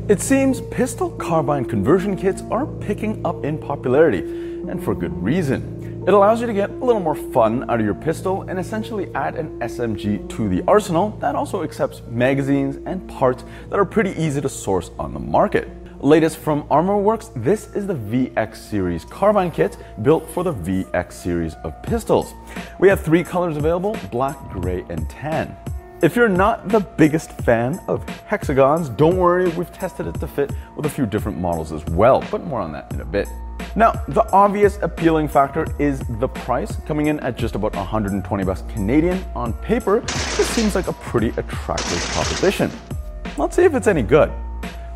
It seems pistol carbine conversion kits are picking up in popularity, and for good reason. It allows you to get a little more fun out of your pistol and essentially add an SMG to the arsenal that also accepts magazines and parts that are pretty easy to source on the market. Latest from ArmorWorks, this is the VX series carbine kit built for the VX series of pistols. We have 3 colors available: black, gray, and tan. If you're not the biggest fan of hexagons, don't worry, we've tested it to fit with a few different models as well, but more on that in a bit. Now, the obvious appealing factor is the price, coming in at just about 120 bucks Canadian. On paper, this seems like a pretty attractive proposition. Let's see if it's any good.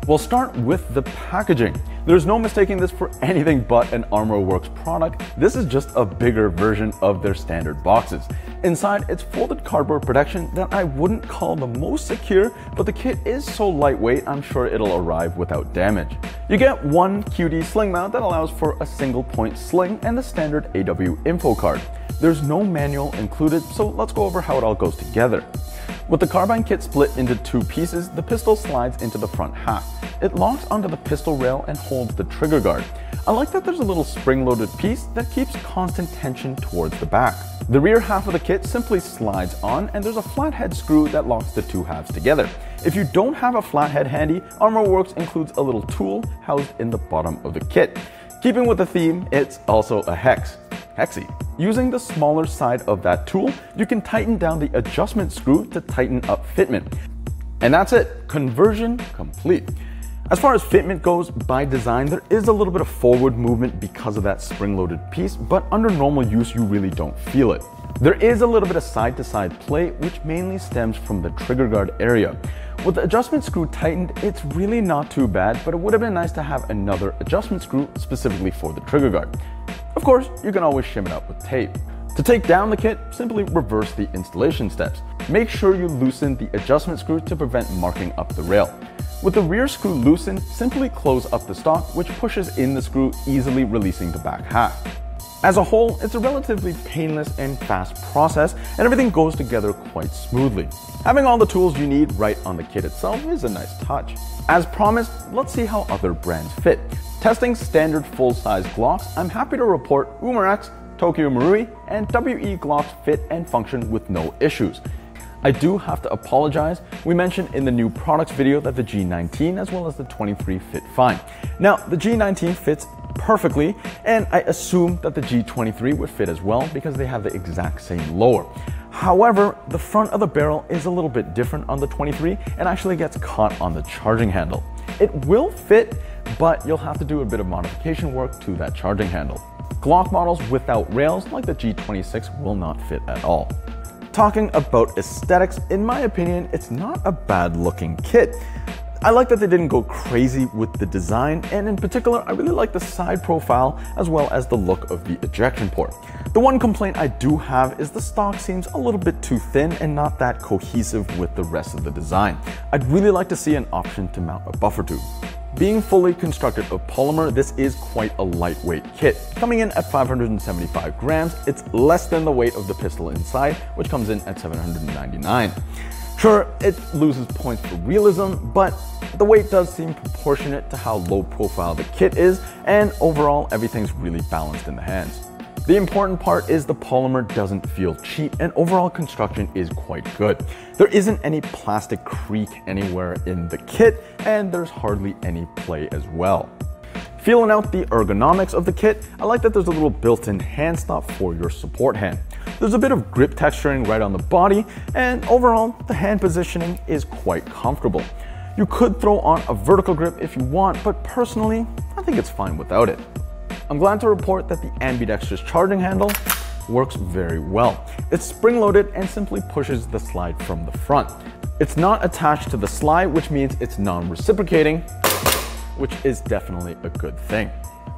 We'll start with the packaging. There's no mistaking this for anything but an ArmorWorks product. This is just a bigger version of their standard boxes. Inside, it's folded cardboard protection that I wouldn't call the most secure, but the kit is so lightweight, I'm sure it'll arrive without damage. You get one QD sling mount that allows for a single point sling and the standard AW info card. There's no manual included, so let's go over how it all goes together. With the carbine kit split into 2 pieces, the pistol slides into the front half. It locks onto the pistol rail and holds the trigger guard. I like that there's a little spring-loaded piece that keeps constant tension towards the back. The rear half of the kit simply slides on, and there's a flathead screw that locks the 2 halves together. If you don't have a flathead handy, ArmorWorks includes a little tool housed in the bottom of the kit. Keeping with the theme, it's also a hexy. Using the smaller side of that tool, you can tighten down the adjustment screw to tighten up fitment. And that's it, conversion complete. As far as fitment goes, by design, there is a little bit of forward movement because of that spring-loaded piece, but under normal use, you really don't feel it. There is a little bit of side-to-side play, which mainly stems from the trigger guard area. With the adjustment screw tightened, it's really not too bad, but it would have been nice to have another adjustment screw specifically for the trigger guard. Of course, you can always shim it up with tape. To take down the kit, simply reverse the installation steps. Make sure you loosen the adjustment screw to prevent marking up the rail. With the rear screw loosened, simply close up the stock, which pushes in the screw, easily releasing the back half. As a whole, it's a relatively painless and fast process, and everything goes together quite smoothly. Having all the tools you need right on the kit itself is a nice touch. As promised, let's see how other brands fit. Testing standard full-size Glocks, I'm happy to report Umarex, Tokyo Marui, and WE Glocks fit and function with no issues. I do have to apologize. We mentioned in the new products video that the G19 as well as the 23 fit fine. Now, the G19 fits perfectly, and I assume that the G23 would fit as well because they have the exact same lower. However, the front of the barrel is a little bit different on the 23 and actually gets caught on the charging handle. It will fit, but you'll have to do a bit of modification work to that charging handle. Glock models without rails like the G26 will not fit at all. Talking about aesthetics, in my opinion, it's not a bad looking kit. I like that they didn't go crazy with the design, and in particular, I really like the side profile as well as the look of the ejection port. The one complaint I do have is the stock seems a little bit too thin and not that cohesive with the rest of the design. I'd really like to see an option to mount a buffer tube. Being fully constructed of polymer, this is quite a lightweight kit. Coming in at 575 grams, it's less than the weight of the pistol inside, which comes in at 799. Sure, it loses points for realism, but the weight does seem proportionate to how low profile the kit is, and overall, everything's really balanced in the hands. The important part is the polymer doesn't feel cheap, and overall construction is quite good. There isn't any plastic creak anywhere in the kit, and there's hardly any play as well. Feeling out the ergonomics of the kit, I like that there's a little built-in hand stop for your support hand. There's a bit of grip texturing right on the body, and overall, the hand positioning is quite comfortable. You could throw on a vertical grip if you want, but personally, I think it's fine without it. I'm glad to report that the ambidextrous charging handle works very well. It's spring-loaded and simply pushes the slide from the front. It's not attached to the slide, which means it's non-reciprocating, which is definitely a good thing.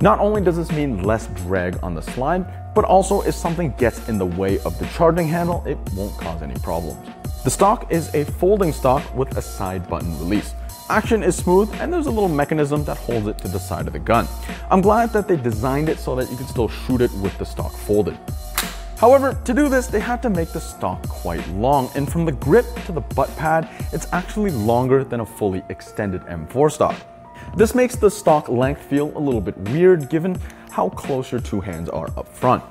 Not only does this mean less drag on the slide, but also if something gets in the way of the charging handle, it won't cause any problems. The stock is a folding stock with a side button release. Action is smooth, and there's a little mechanism that holds it to the side of the gun. I'm glad that they designed it so that you can still shoot it with the stock folded. However, to do this, they had to make the stock quite long, and from the grip to the butt pad, it's actually longer than a fully extended M4 stock. This makes the stock length feel a little bit weird given how close your two hands are up front.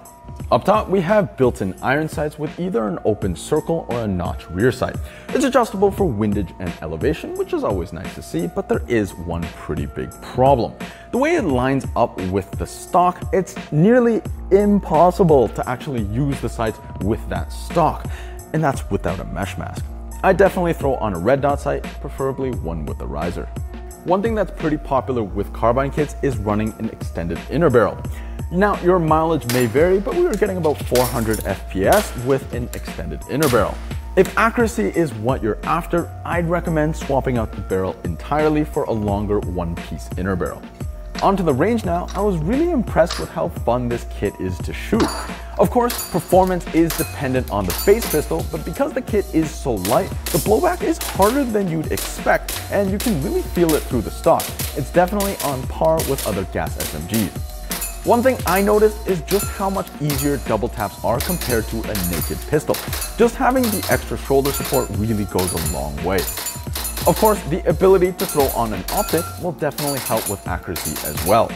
Up top, we have built-in iron sights with either an open circle or a notch rear sight. It's adjustable for windage and elevation, which is always nice to see, but there is one pretty big problem. The way it lines up with the stock, it's nearly impossible to actually use the sights with that stock, and that's without a mesh mask. I definitely throw on a red dot sight, preferably one with a riser. One thing that's pretty popular with carbine kits is running an extended inner barrel. Now, your mileage may vary, but we were getting about 400 FPS with an extended inner barrel. If accuracy is what you're after, I'd recommend swapping out the barrel entirely for a longer one-piece inner barrel. Onto the range now, I was really impressed with how fun this kit is to shoot. Of course, performance is dependent on the face pistol, but because the kit is so light, the blowback is harder than you'd expect, and you can really feel it through the stock. It's definitely on par with other gas SMGs. One thing I noticed is just how much easier double taps are compared to a naked pistol. Just having the extra shoulder support really goes a long way. Of course, the ability to throw on an optic will definitely help with accuracy as well.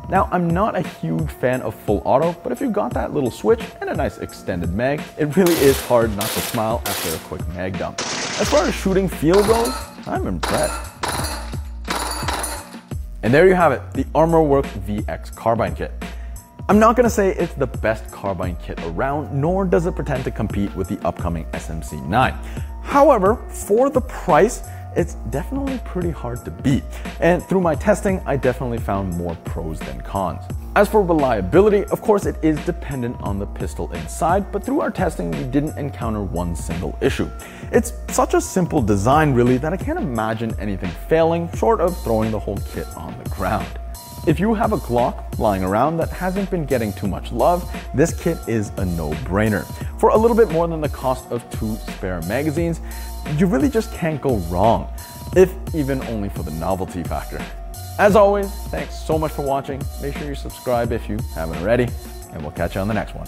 Now, I'm not a huge fan of full auto, but if you've got that little switch and a nice extended mag, it really is hard not to smile after a quick mag dump. As far as shooting feel goes, I'm impressed. And there you have it, the ArmorWorks VX Carbine Kit. I'm not gonna say it's the best carbine kit around, nor does it pretend to compete with the upcoming SMC9. However, for the price, it's definitely pretty hard to beat. And through my testing, I definitely found more pros than cons. As for reliability, of course it is dependent on the pistol inside, but through our testing, we didn't encounter one single issue. It's such a simple design really that I can't imagine anything failing short of throwing the whole kit on the ground. If you have a Glock lying around that hasn't been getting too much love, this kit is a no-brainer. For a little bit more than the cost of 2 spare magazines, you really just can't go wrong, if even only for the novelty factor. As always, thanks so much for watching. Make sure you subscribe if you haven't already, and we'll catch you on the next one.